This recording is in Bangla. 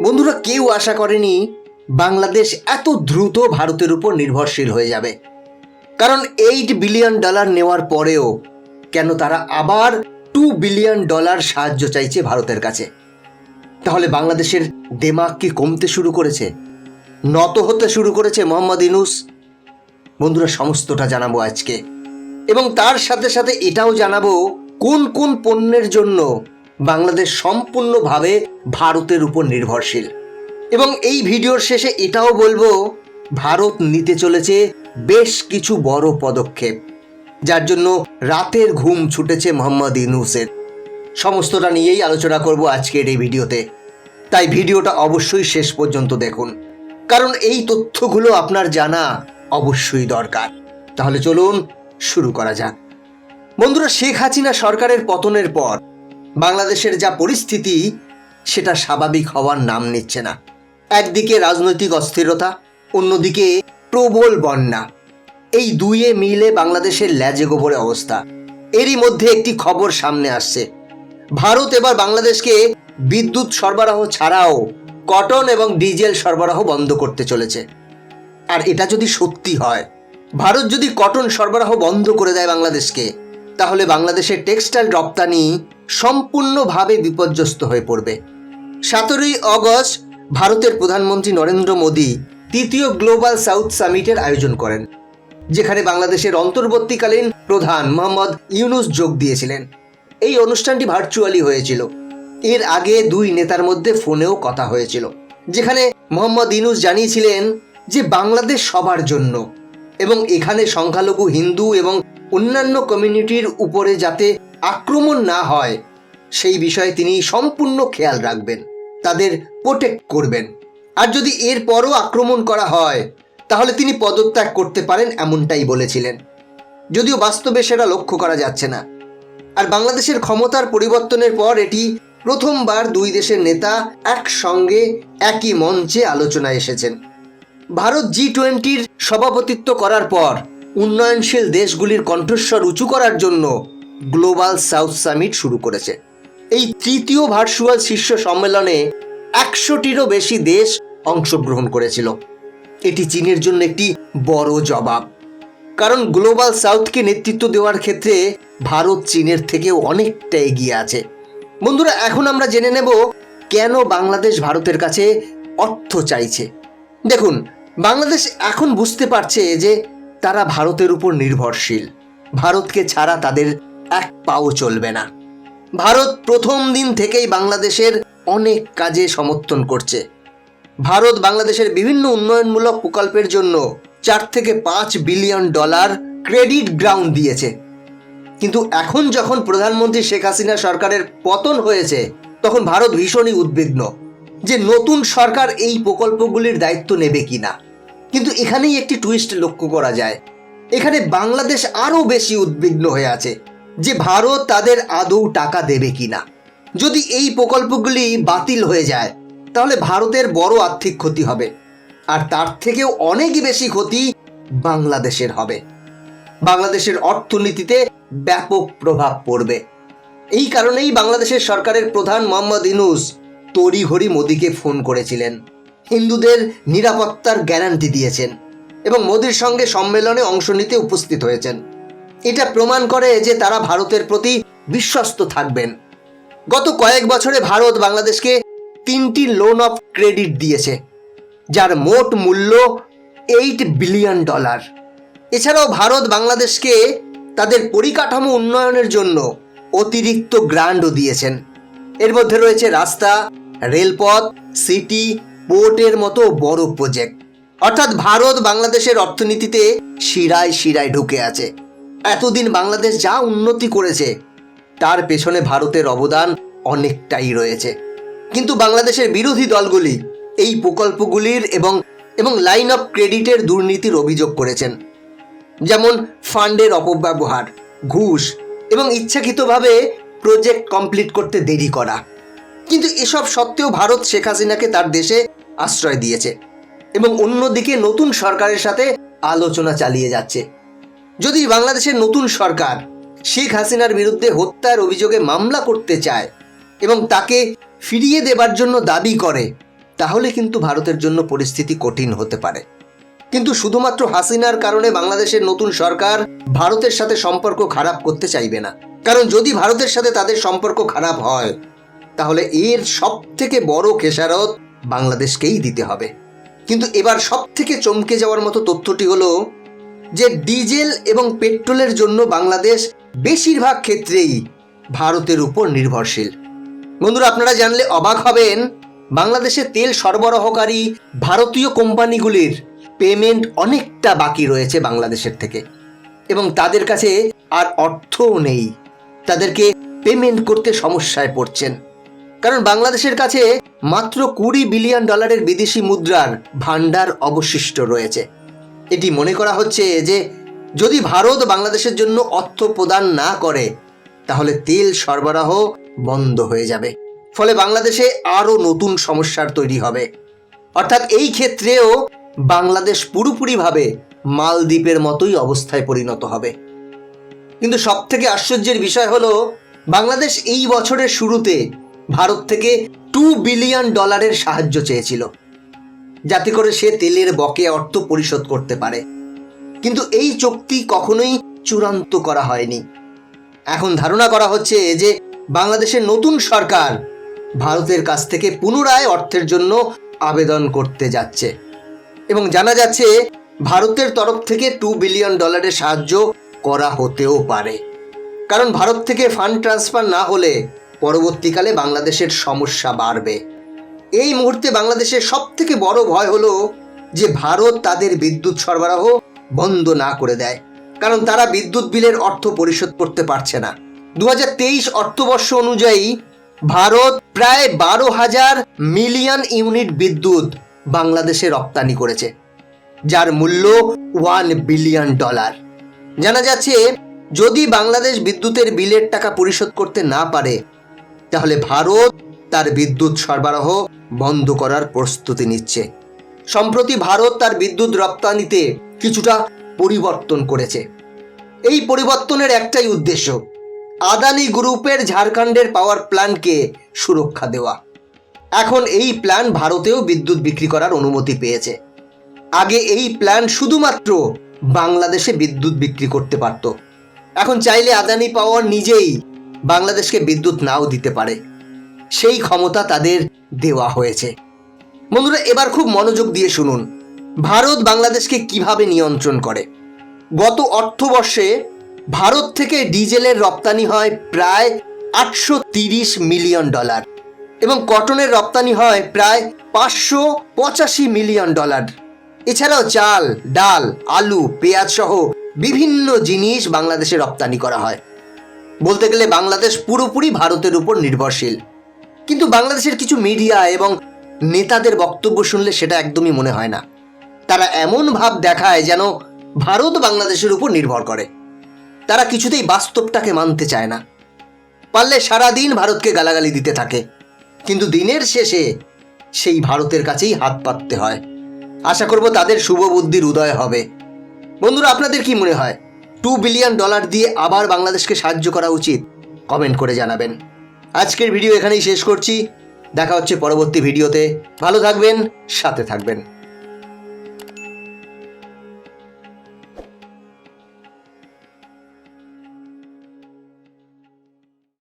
বন্ধুরা, কেউ আশা করেনি বাংলাদেশ এত দ্রুত ভারতের উপর নির্ভরশীল হয়ে যাবে। কারণ $8 বিলিয়ন নেওয়ার পরেও কেন তারা আবার $2 বিলিয়ন সাহায্য চাইছে ভারতের কাছে। তাহলে বাংলাদেশের দেমাগ কি কমতে শুরু করেছে, নত হতে শুরু করেছে মোহাম্মদ ইউনূস? বন্ধুরা, সমস্তটা জানাবো আজকে, এবং তার সাথে সাথে এটাও জানাবো কোন কোন পণ্যের জন্য বাংলাদেশ সম্পূর্ণভাবে ভারতের উপর নির্ভরশীল। এবং এই ভিডিওর শেষে এটাও বলবো ভারত নিতে চলেছে বেশ কিছু বড় পদক্ষেপ, যার জন্য রাতের ঘুম ছুটেছে মোহাম্মদ ইউনূসের। সমস্তটা নিয়েই আলোচনা করব আজকের এই ভিডিওতে, তাই ভিডিওটা অবশ্যই শেষ পর্যন্ত দেখুন, কারণ এই তথ্যগুলো আপনার জানা অবশ্যই দরকার। তাহলে চলুন শুরু করা যাক। বন্ধুরা, শেখ হাসিনা সরকারের পতনের পর বাংলাদেশের যা পরিস্থিতি, সেটা স্বাভাবিক হওয়ার নাম নিচ্ছে না। একদিকে রাজনৈতিক অস্থিরতা, অন্যদিকে প্রবল বন্যা, এই দুইয়ে মিলে বাংলাদেশের ল্যাজে গোবরে অবস্থা। এরই মধ্যে একটি খবর সামনে আসছে, ভারত এবার বাংলাদেশকে বিদ্যুৎ সরবরাহ ছাড়াও কটন এবং ডিজেল সরবরাহ বন্ধ করতে চলেছে। আর এটা যদি সত্যি হয়, ভারত যদি কটন সরবরাহ বন্ধ করে দেয় বাংলাদেশকে, তাহলে বাংলাদেশের টেক্সটাইল রপ্তানি সম্পূর্ণভাবে বিপর্যস্ত হয়ে পড়বে। 17 আগস্ট ভারতের প্রধানমন্ত্রী নরেন্দ্র মোদী তৃতীয় গ্লোবাল সাউথ সামিটের আয়োজন করেন, যেখানে বাংলাদেশের অন্তর্বর্তীকালীন প্রধান মোহাম্মদ ইউনূস যোগ দিয়েছিলেন। এই অনুষ্ঠানটি ভার্চুয়ালি হয়েছিল। এর আগে দুই নেতার মধ্যে ফোনেও কথা হয়েছিল, যেখানে মোহাম্মদ ইউনূস জানিয়েছিলেন যে বাংলাদেশ সবার জন্য, এবং এখানে সংখ্যালঘু হিন্দু এবং অন্যান্য কমিউনিটির উপরে যাতে আক্রমণ না হয় সেই বিষয়ে তিনি সম্পূর্ণ খেয়াল রাখবেন, তাদের প্রোটেক্ট করবেন। আর যদি এর পরও আক্রমণ করা হয় তাহলে তিনি পদত্যাগ করতে পারেন, এমনটাই বলেছিলেন। যদিও বাস্তবে সেটা লক্ষ্য করা যাচ্ছে না। আর বাংলাদেশের ক্ষমতার পরিবর্তনের পর এটি প্রথমবার দুই দেশের নেতা একসঙ্গে একই মঞ্চে আলোচনায় এসেছেন। ভারত G20 সভাপতিত্ব করার পর উন্নয়নশীল দেশগুলির কণ্ঠস্বর উঁচু করার জন্য গ্লোবাল সাউথ সামিট শুরু করেছে। এই তৃতীয় ভার্চুয়াল শীর্ষ সম্মেলনে 100টিরও বেশি দেশ অংশগ্রহণ করেছিল। এটি চীনের জন্য একটি বড় জবাব, কারণ গ্লোবাল সাউথকে নেতৃত্ব দেওয়ার ক্ষেত্রে ভারত চীনের থেকেও অনেকটা এগিয়ে আছে। বন্ধুরা, এখন আমরা জেনে নেব কেন বাংলাদেশ ভারতের কাছে অর্থ চাইছে। দেখুন, বাংলাদেশ এখন বুঝতে পারছে যে তারা ভারতের উপর নির্ভরশীল। ভারতকে ছাড়া তাদের এক পাও চলবে না। ভারত প্রথম দিন থেকেই বাংলাদেশের অনেক কাজে সমর্থন করছে। ভারত বাংলাদেশের বিভিন্ন উন্নয়নমূলক প্রকল্পের জন্য $4 থেকে $5 বিলিয়ন ক্রেডিট গ্রাউন্ড দিয়েছে। কিন্তু এখন যখন প্রধানমন্ত্রী শেখ হাসিনা সরকারের পতন হয়েছে, তখন ভারত ভীষণই উদ্বিগ্ন যে নতুন সরকার এই প্রকল্পগুলির দায়িত্ব নেবে কিনা। কিন্তু এখানেই একটি টুইস্ট লক্ষ্য করা যায়। এখানে বাংলাদেশ আরও বেশি উদ্বিগ্ন হয়ে আছে যে ভারত তাদের আদৌ টাকা দেবে কিনা। যদি এই প্রকল্পগুলি বাতিল হয়ে যায় তাহলে ভারতের বড় আর্থিক ক্ষতি হবে, আর তার থেকেও অনেক বেশি ক্ষতি বাংলাদেশের হবে। বাংলাদেশের অর্থনীতিতে ব্যাপক প্রভাব পড়বে। এই কারণেই বাংলাদেশের সরকারের প্রধান মোহাম্মদ ইউনূস তড়িঘড়ি মোদীকে ফোন করেছিলেন, হিন্দুদের নিরাপত্তার গ্যারান্টি দিয়েছেন এবং মোদীর সঙ্গে সম্মেলনে অংশ নিতে উপস্থিত হয়েছেন। এটা প্রমাণ করে যে তারা ভারতের প্রতি বিশ্বস্ত থাকবেন। গত কয়েক বছরে ভারত বাংলাদেশকে 3টি লোন অফ ক্রেডিট দিয়েছে, যার মোট মূল্য $8 বিলিয়ন। এছাড়াও ভারত বাংলাদেশকে তাদের পরিকাঠামো উন্নয়নের জন্য অতিরিক্ত গ্রান্টও দিয়েছেন। এর মধ্যে রয়েছে রাস্তা, রেলপথ, সিটি, পোর্টের মতো বড় প্রজেক্ট। অর্থাৎ ভারত বাংলাদেশের অর্থনীতিতে শিরায় শিরায় ঢুকে আছে। এতদিন বাংলাদেশ যা উন্নতি করেছে তার পেছনে ভারতের অবদান অনেকটাই রয়েছে। কিন্তু বাংলাদেশের বিরোধী দলগুলি এই প্রকল্পগুলির এবং লাইন অফ ক্রেডিটের দুর্নীতির অভিযোগ করেছেন, যেমন ফান্ডের অপব্যবহার, ঘুষ এবং ইচ্ছাকৃতভাবে প্রজেক্ট কমপ্লিট করতে দেরি করা। কিন্তু এসব সত্ত্বেও ভারত শেখ হাসিনাকে তার দেশে আশ্রয় দিয়েছে এবং অন্যদিকে নতুন সরকারের সাথে আলোচনা চালিয়ে যাচ্ছে। যদি বাংলাদেশের নতুন সরকার শেখ হাসিনার বিরুদ্ধে হত্যার অভিযোগে মামলা করতে চায় এবং তাকে ফিরিয়ে দেবার জন্য দাবি করে, তাহলে কিন্তু ভারতের জন্য পরিস্থিতি কঠিন হতে পারে। কিন্তু শুধুমাত্র হাসিনার কারণে বাংলাদেশের নতুন সরকার ভারতের সাথে সম্পর্ক খারাপ করতে চাইবে না। কারণ যদি ভারতের সাথে তাদের সম্পর্ক খারাপ হয়, তাহলে এর সবথেকে বড় খেসারত বাংলাদেশকেই দিতে হবে। কিন্তু এবার সবথেকে চমকে যাওয়ার মতো তথ্যটি হলো যে ডিজেল এবং পেট্রোলের জন্য বাংলাদেশ বেশিরভাগ ক্ষেত্রেই ভারতের উপর নির্ভরশীল। বন্ধুরা, আপনারা জানলে অবাক হবেন, বাংলাদেশে তেল সরবরাহকারী ভারতীয় কোম্পানিগুলির পেমেন্ট অনেকটা বাকি রয়েছে বাংলাদেশের থেকে, এবং তাদের কাছে আর অর্থও নেই। তাদেরকে পেমেন্ট করতে সমস্যায় পড়ছেন, কারণ বাংলাদেশের কাছে মাত্র $20 বিলিয়ন বিদেশি মুদ্রার ভান্ডার অবশিষ্ট রয়েছে। এটি মনে করা হচ্ছে যে যদি ভারত বাংলাদেশের জন্য অর্থ প্রদান না করে, তাহলে তেল সরবরাহ বন্ধ হয়ে যাবে। ফলে বাংলাদেশে আরও নতুন সমস্যার তৈরি হবে। অর্থাৎ এই ক্ষেত্রেও বাংলাদেশ পুরোপুরিভাবে মালদ্বীপের মতোই অবস্থায় পরিণত হবে। কিন্তু সবথেকে আশ্চর্যের বিষয় হলো, বাংলাদেশ এই বছরের শুরুতে ভারত থেকে $2 বিলিয়ন সাহায্য চেয়েছিল, যাতে করে সে তেলের বকেয়া অর্থ পরিশোধ করতে পারে। কিন্তু এই চুক্তি কখনোই চূড়ান্ত করা হয়নি। এখন ধারণা করা হচ্ছে যে বাংলাদেশের নতুন সরকার ভারতের কাছ থেকে পুনরায় অর্থের জন্য আবেদন করতে যাচ্ছে, এবং জানা যাচ্ছে ভারতের তরফ থেকে $2 বিলিয়ন সাহায্য করা হতেও পারে। কারণ ভারত থেকে ফান্ড ট্রান্সফার না হলে পরবর্তীকালে বাংলাদেশের সমস্যা বাড়বে। এই মুহূর্তে বাংলাদেশের সবথেকে বড় ভয় হলো যে ভারত তাদের বিদ্যুৎ সরবরাহ বন্ধ না করে দেয়, কারণ তারা বিদ্যুৎ বিলের অর্থ পরিশোধ করতে পারছে না। 2023 অর্থবর্ষ অনুযায়ী ভারত প্রায় 12,000 মিলিয়ন ইউনিট বিদ্যুৎ বাংলাদেশে রপ্তানি করেছে, যার মূল্য $1 বিলিয়ন। জানা যাচ্ছে যদি বাংলাদেশ বিদ্যুতের বিলের টাকা পরিশোধ করতে না পারে, তাহলে ভারত তার বিদ্যুৎ সরবরাহ বন্ধ করার প্রস্তুতি নিচ্ছে। সম্প্রতি ভারত তার বিদ্যুৎ রপ্তানিতে কিছুটা পরিবর্তন করেছে। এই পরিবর্তনের একটাই উদ্দেশ্য, আদানি গ্রুপের ঝাড়খণ্ডের পাওয়ার প্ল্যান্টকে সুরক্ষা দেওয়া। এখন এই প্ল্যান্ট ভারতেও বিদ্যুৎ বিক্রি করার অনুমতি পেয়েছে। আগে এই প্ল্যান্ট শুধুমাত্র বাংলাদেশে বিদ্যুৎ বিক্রি করতে পারত। এখন চাইলে আদানি পাওয়ার নিজেই বাংলাদেশকে বিদ্যুৎ নাও দিতে পারে, সেই ক্ষমতা তাদের দেওয়া হয়েছে। বন্ধুরা, এবার খুব মনোযোগ দিয়ে শুনুন, ভারত বাংলাদেশকে কিভাবে নিয়ন্ত্রণ করে। গত অর্থবর্ষে ভারত থেকে ডিজেলের রপ্তানি হয় প্রায় $830 মিলিয়ন এবং কটনের রপ্তানি হয় প্রায় $585 মিলিয়ন। এছাড়াও চাল, ডাল, আলু, পেঁয়াজ সহ বিভিন্ন জিনিস বাংলাদেশে রপ্তানি করা হয়। বলতে গেলে বাংলাদেশ পুরোপুরি ভারতের উপর নির্ভরশীল। কিন্তু বাংলাদেশের কিছু মিডিয়া এবং নেতাদের বক্তব্য শুনলে সেটা একদমই মনে হয় না। তারা এমন ভাব দেখায় যেন ভারত বাংলাদেশের উপর নির্ভর করে। তারা কিছুতেই বাস্তবটাকে মানতে চায় না। পারলে সারাদিন ভারতকে গালাগালি দিতে থাকে, কিন্তু দিনের শেষে সেই ভারতের কাছেই হাত পাততে হয়। আশা করব তাদের শুভ বুদ্ধির উদয় হবে। বন্ধুরা, আপনাদের কি মনে হয় $2 বিলিয়ন দিয়ে আবার বাংলাদেশকে সাহায্য করা উচিত? কমেন্ট করে জানাবেন। আজকের ভিডিও এখানেই শেষ করছি। দেখা হচ্ছে পরবর্তী ভিডিওতে। ভালো থাকবেন, সাথে থাকবেন।